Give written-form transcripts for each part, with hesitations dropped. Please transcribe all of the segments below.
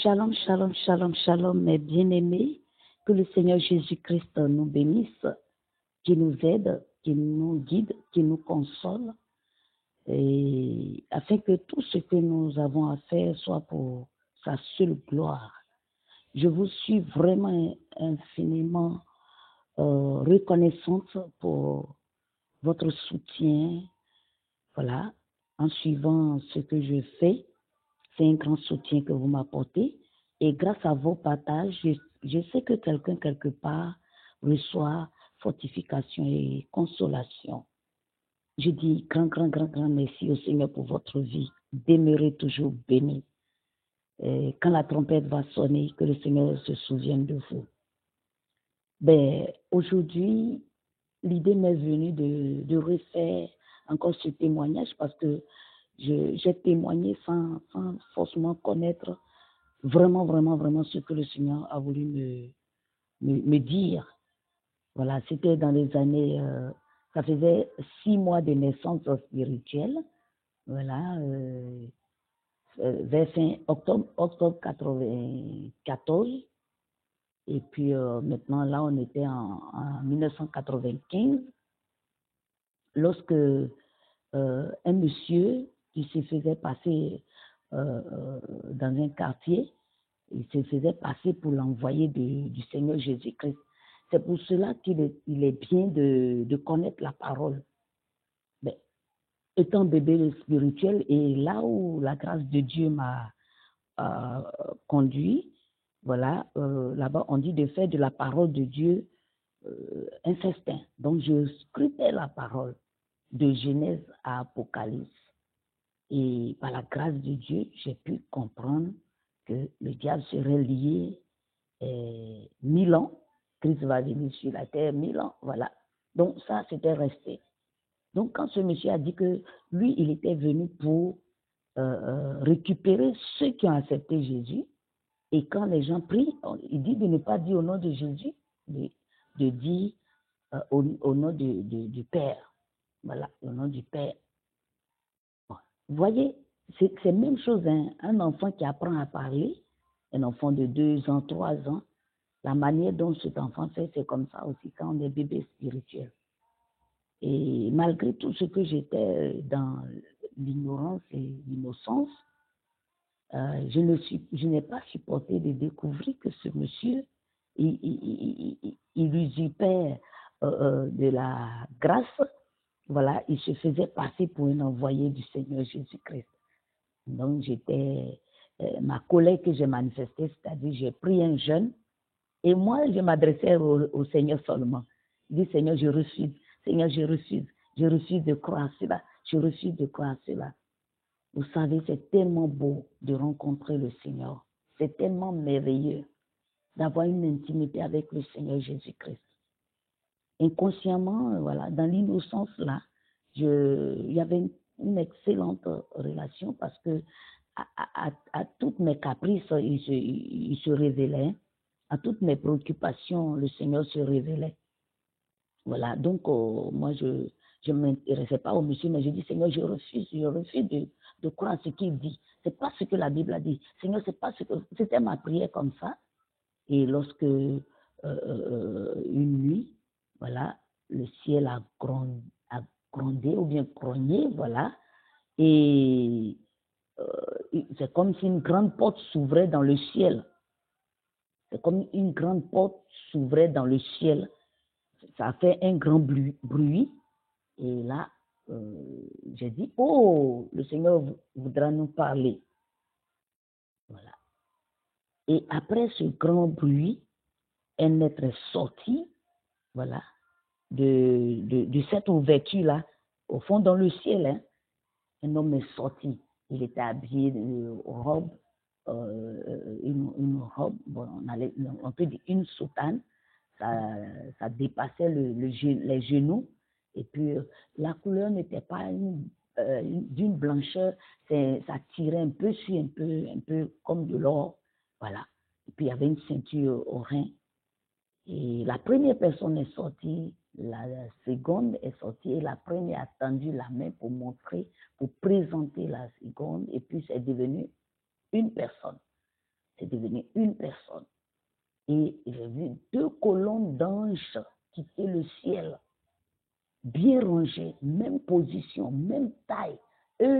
Shalom, shalom, shalom, shalom, mes bien-aimés. Que le Seigneur Jésus-Christ nous bénisse, qui nous aide, qui nous guide, qui nous console, et afin que tout ce que nous avons à faire soit pour sa seule gloire. Je vous suis vraiment infiniment reconnaissante pour votre soutien. Voilà, en suivant ce que je fais, c'est un grand soutien que vous m'apportez. Et grâce à vos partages, je sais que quelqu'un quelque part reçoit fortification et consolation. Je dis grand merci au Seigneur pour votre vie. Demeurez toujours bénis. Et quand la trompette va sonner, que le Seigneur se souvienne de vous. Aujourd'hui, l'idée m'est venue de refaire encore ce témoignage parce que j'ai témoigné sans forcément connaître vraiment ce que le Seigneur a voulu me dire. Voilà, c'était dans les années, ça faisait 6 mois de naissance spirituelle, voilà, vers fin octobre 94, et puis maintenant là on était en 1995, lorsque un monsieur qui se faisait passer dans un quartier, il se faisait passer pour l'envoyé du Seigneur Jésus-Christ. C'est pour cela qu'il est bien de connaître la parole. Mais, étant bébé spirituel, et là où la grâce de Dieu m'a conduit, voilà, là-bas on dit de faire de la parole de Dieu un festin. Donc je scrutais la parole de Genèse à Apocalypse. Et par la grâce de Dieu, j'ai pu comprendre que le diable serait lié 1000 ans. Christ va venir sur la terre 1000 ans, voilà. Donc ça, c'était resté. Donc quand ce monsieur a dit que lui, il était venu pour récupérer ceux qui ont accepté Jésus, et quand les gens prient, il dit de ne pas dire au nom de Jésus, de dire au nom du Père. Voilà, au nom du Père. Vous voyez, c'est la même chose, hein? Un enfant qui apprend à parler, un enfant de 2 ans, 3 ans, la manière dont cet enfant fait, c'est comme ça aussi quand on est bébé spirituel. Et malgré tout ce que j'étais dans l'ignorance et l'innocence, je n'ai pas supporté de découvrir que ce monsieur, il usurpait de la grâce. Voilà, il se faisait passer pour un envoyé du Seigneur Jésus-Christ. Donc, ma colère que j'ai manifestée, c'est-à-dire j'ai pris un jeûne, et moi, je m'adressais au Seigneur seulement. Je dis, Seigneur, je refuse. Seigneur, je refuse de croire cela. Je refuse de croire cela. Vous savez, c'est tellement beau de rencontrer le Seigneur. C'est tellement merveilleux d'avoir une intimité avec le Seigneur Jésus-Christ. Inconsciemment, voilà, dans l'innocence là, il y avait une excellente relation parce que à toutes mes caprices, il se révélait. À toutes mes préoccupations, le Seigneur se révélait. Voilà, donc moi, je ne m'intéressais pas au monsieur, mais je dis, Seigneur, je refuse de croire ce qu'il dit. Ce n'est pas ce que la Bible a dit. Seigneur, c'est pas ce que... C'était ma prière comme ça. Et lorsque une nuit, voilà, le ciel a grondé ou bien grogné, voilà, et c'est comme si une grande porte s'ouvrait dans le ciel. C'est comme une grande porte s'ouvrait dans le ciel. Ça a fait un grand bruit. Et là, j'ai dit, oh, le Seigneur voudra nous parler. Voilà. Et après ce grand bruit, un être est sorti, voilà, de cette ouverture-là, au fond dans le ciel, hein. Un homme est sorti. Il était habillé de robe, une robe, bon, on peut dire une soutane, ça dépassait les genoux, et puis la couleur n'était pas d'une blancheur, ça tirait un peu sur un peu comme de l'or, voilà. Et puis il y avait une ceinture au rein. Et la première personne est sortie, la seconde est sortie, et la première a tendu la main pour montrer, pour présenter la seconde, et puis c'est devenu une personne. c'est devenu une personne. Et j'ai vu 2 colonnes d'anges quitter le ciel, bien rangées, même position, même taille. Eux,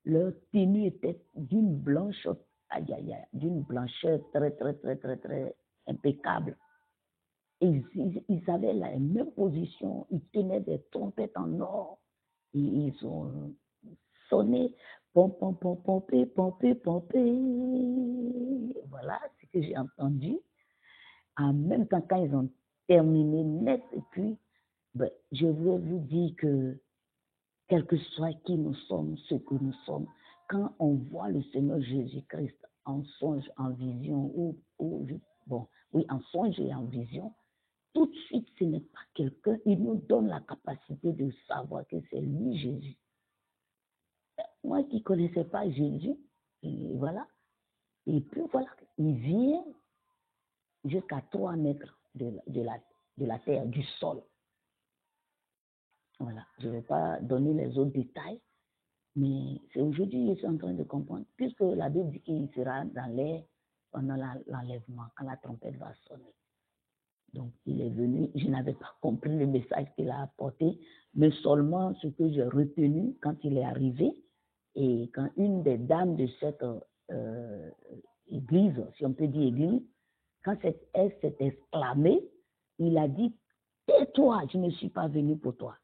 leur tenue était d'une blanche, d'une blancheur très, très, très, très, très impeccable. Et ils avaient la même position, ils tenaient des trompettes en or. Et ils ont sonné, pom, pom, pom, pompé, pompé, pompé. Voilà ce que j'ai entendu. En même temps, quand ils ont terminé net, et puis, ben, je voulais vous dire que, quel que soit qui nous sommes, ce que nous sommes, quand on voit le Seigneur Jésus-Christ en songe, en vision, bon, oui, en songe et en vision, tout de suite, ce n'est pas quelqu'un, il nous donne la capacité de savoir que c'est lui Jésus. Moi qui ne connaissais pas Jésus, et voilà, et puis voilà, il vient jusqu'à 3 mètres de la terre, du sol. Voilà, je ne vais pas donner les autres détails, mais c'est aujourd'hui que je suis en train de comprendre, puisque la Bible dit qu'il sera dans l'air pendant l'enlèvement, quand la trompette va sonner. Donc, il est venu, je n'avais pas compris le message qu'il a apporté, mais seulement ce que j'ai retenu quand il est arrivé, et quand une des dames de cette église, si on peut dire église, quand elle s'est exclamée, il a dit, tais-toi, je ne suis pas venu pour toi.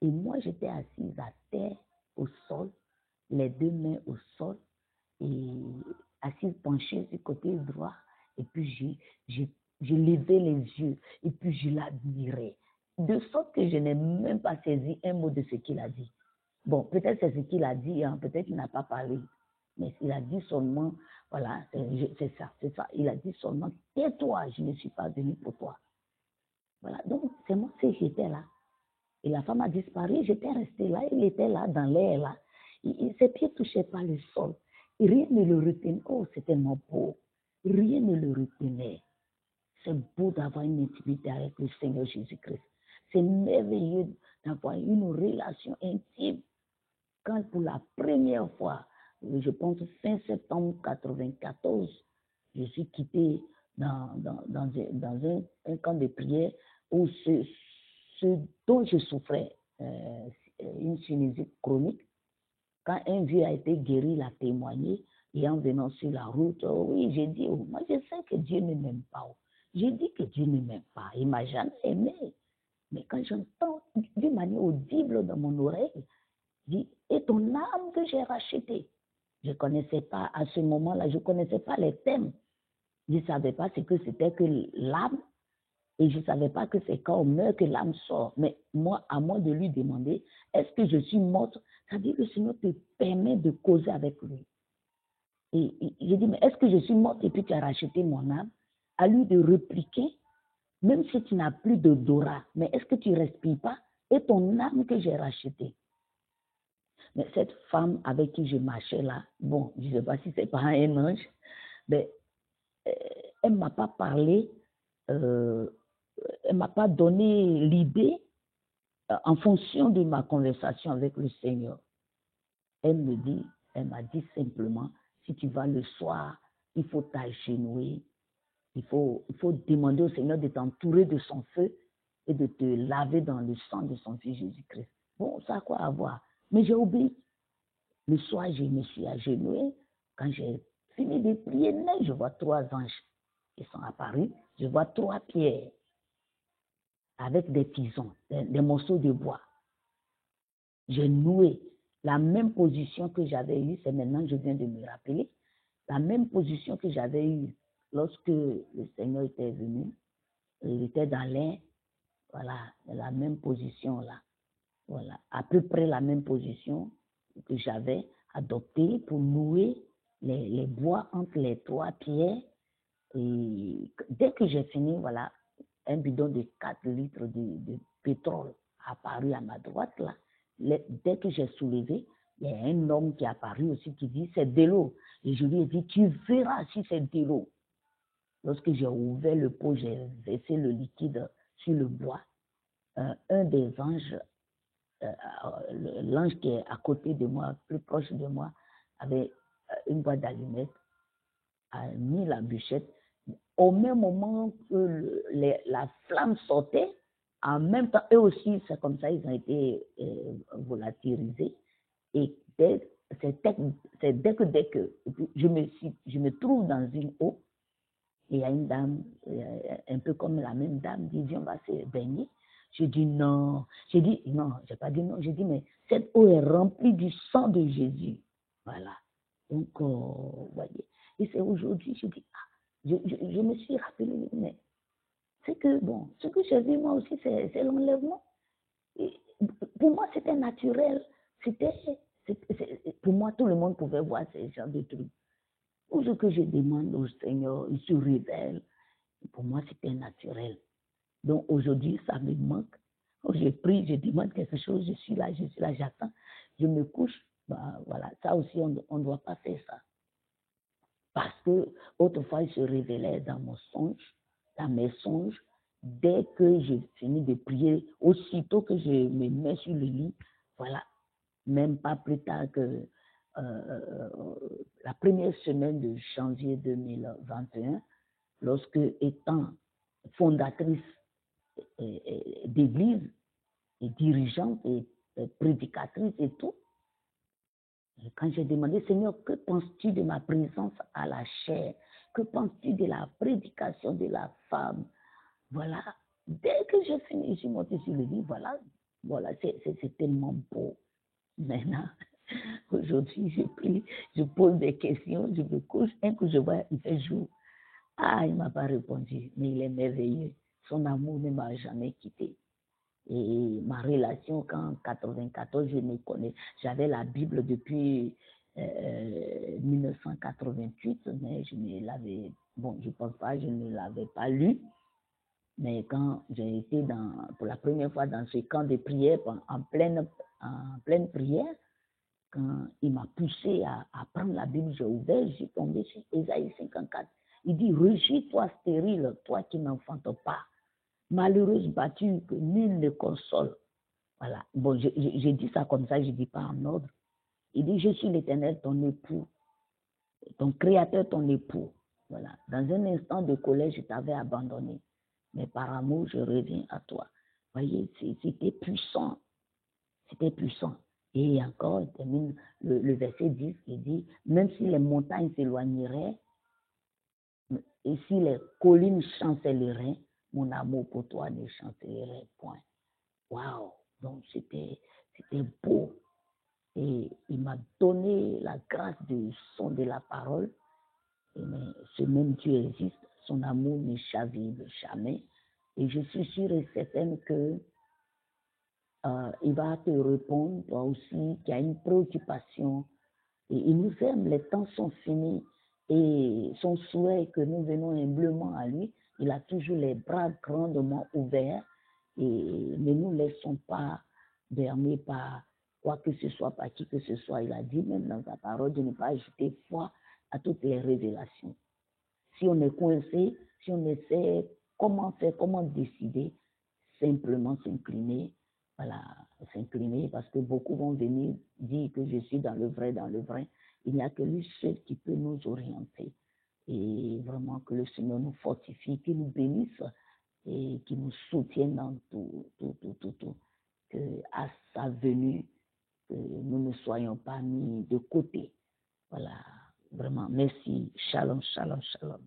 Et moi, j'étais assise à terre, au sol, les 2 mains au sol, et assise penchée du côté droit, et puis j'ai levé les yeux, et puis je l'admirais, de sorte que je n'ai même pas saisi un mot de ce qu'il a dit. Bon, peut-être c'est ce qu'il a dit, hein, peut-être qu'il n'a pas parlé, mais il a dit seulement, voilà, c'est ça. Il a dit seulement, tais-toi, je ne suis pas venu pour toi. Voilà, donc c'est moi qui j'étais là. Et la femme a disparu, j'étais restée là, il était là, dans l'air, là. Ses pieds ne touchaient pas le sol. Et rien ne le retenait. Oh, c'est tellement beau. Rien ne le retenait. C'est beau d'avoir une intimité avec le Seigneur Jésus-Christ. C'est merveilleux d'avoir une relation intime. Quand pour la première fois, je pense fin septembre 1994, je suis quitté dans un camp de prière où ce dont je souffrais, une sinusite chronique, quand un vieux a été guéri, il a témoigné, et en venant sur la route, oh oui, j'ai dit, oh, moi je sais que Dieu ne m'aime pas. Oh. J'ai dit que Dieu ne m'aime pas, il ne m'a jamais aimé. Mais quand j'entends d'une manière audible dans mon oreille, dit, et ton âme que j'ai rachetée. Je ne connaissais pas, à ce moment-là, je ne connaissais pas les thèmes. Je ne savais pas ce que c'était que l'âme, et je ne savais pas que c'est quand on meurt que l'âme sort. Mais moi, à moi de lui demander, est-ce que je suis morte? Ça veut dire que le Seigneur te permet de causer avec lui. Et j'ai dit, mais est-ce que je suis morte et puis tu as racheté mon âme? À lui de répliquer, même si tu n'as plus d'odorat, mais est-ce que tu ne respires pas? Et ton âme que j'ai rachetée. Mais cette femme avec qui je marchais là, bon, je ne sais pas si c'est pas un ange, mais elle ne m'a pas parlé, elle ne m'a pas donné l'idée en fonction de ma conversation avec le Seigneur. Elle m'a dit simplement, si tu vas le soir, il faut t'agenouiller, il faut demander au Seigneur de t'entourer de son feu et de te laver dans le sang de son Fils Jésus-Christ. Bon, ça a quoi à voir? Mais j'ai oublié. Le soir, je me suis agenouillée. Quand j'ai fini de prier, je vois 3 anges qui sont apparus. Je vois 3 pierres avec des tisons, des morceaux de bois. J'ai noué la même position que j'avais eue, c'est maintenant je viens de me rappeler, la même position que j'avais eue lorsque le Seigneur était venu. Il était dans l'air, voilà, la même position là. Voilà, à peu près la même position que j'avais adoptée pour nouer les bois entre les 3 pierres. Et dès que j'ai fini, voilà, un bidon de 4 litres de pétrole apparu à ma droite là. Dès que j'ai soulevé, il y a un homme qui est apparu aussi qui dit c'est de l'eau. Et je lui ai dit, tu verras si c'est de l'eau. Lorsque j'ai ouvert le pot, j'ai versé le liquide sur le bois. Un des anges, l'ange qui est à côté de moi, plus proche de moi, avait une boîte d'allumettes, a mis la bûchette. Au même moment que la flamme sortait, en même temps, eux aussi, c'est comme ça, ils ont été volatilisés. Et c'est dès que je me trouve dans une eau, et il y a une dame, un peu comme la même dame, qui dit on va se baigner. Je dis non. J'ai dit non, j'ai pas dit non. J'ai dit mais cette eau est remplie du sang de Jésus. Voilà. Donc, vous voyez. Et c'est aujourd'hui, je dis, je me suis rappelé, mais c'est que, bon, ce que j'ai vu moi aussi, c'est l'enlèvement. Pour moi, c'était naturel. Pour moi, tout le monde pouvait voir ces genres de trucs. Tout ce que je demande au Seigneur, il se révèle. Pour moi, c'était naturel. Donc aujourd'hui, ça me manque. Je prie, je demande quelque chose, je suis là, j'attends. Je me couche. Bah, voilà, ça aussi, on ne doit pas faire ça. Parce que autrefois, il se révélait dans mes songes, dès que j'ai fini de prier, aussitôt que je me mets sur le lit, voilà, même pas plus tard que la première semaine de janvier 2021, lorsque étant fondatrice d'église et dirigeante et prédicatrice et tout, et quand j'ai demandé, Seigneur, que penses-tu de ma présence à la chair? Que penses-tu de la prédication de la femme? Voilà, dès que j'ai fini, je suis montée sur le lit, voilà, c'est tellement beau. Maintenant, aujourd'hui, je prie, je pose des questions, je me couche, un coup je vois, il fait jour. Ah, il ne m'a pas répondu, mais il est merveilleux. Son amour ne m'a jamais quitté. Et ma relation, qu'en 94, je me connais, j'avais la Bible depuis 1988, mais je ne l'avais, bon, je pense pas, je ne l'avais pas lu. Mais quand j'ai été pour la première fois dans ce camp de prière, en pleine prière, quand il m'a poussé à prendre la Bible, j'ai ouvert, j'ai tombé sur Ésaïe 54. Il dit, régis-toi stérile, toi qui n'enfantes pas. Malheureuse battue que nul ne console. Voilà. Bon, j'ai dit ça comme ça, je ne dis pas en ordre. Il dit, je suis l'Éternel, ton époux, ton créateur, ton époux. Voilà. Dans un instant de colère, je t'avais abandonné. Mais par amour, je reviens à toi. Voyez, c'était puissant. C'était puissant. Et encore, il termine le verset 10 qui dit, même si les montagnes s'éloigneraient, et si les collines chancelleraient, mon amour pour toi ne chancellerait point. Waouh! Donc c'était beau. Et il m'a donné la grâce du son de la parole. Et mais ce même Dieu existe, son amour ne chavire jamais. Et je suis sûre et certaine que il va te répondre, toi aussi, qui a une préoccupation. Et il nous aime, les temps sont finis. Et son souhait est que nous venons humblement à lui. Il a toujours les bras grandement ouverts. Et ne nous laissons pas berner par quoi que ce soit, par qui que ce soit. Il a dit même dans sa parole de ne pas ajouter foi à toutes les révélations. Si on est coincé, si on essaie comment faire, comment décider, simplement s'incliner, voilà, s'incliner parce que beaucoup vont venir dire que je suis dans le vrai, dans le vrai. Il n'y a que lui seul qui peut nous orienter. Et vraiment que le Seigneur nous fortifie, qu'il nous bénisse et qu'il nous soutienne dans tout. Que à sa venue, que nous ne soyons pas mis de côté. Voilà, vraiment, merci. Shalom, shalom, shalom.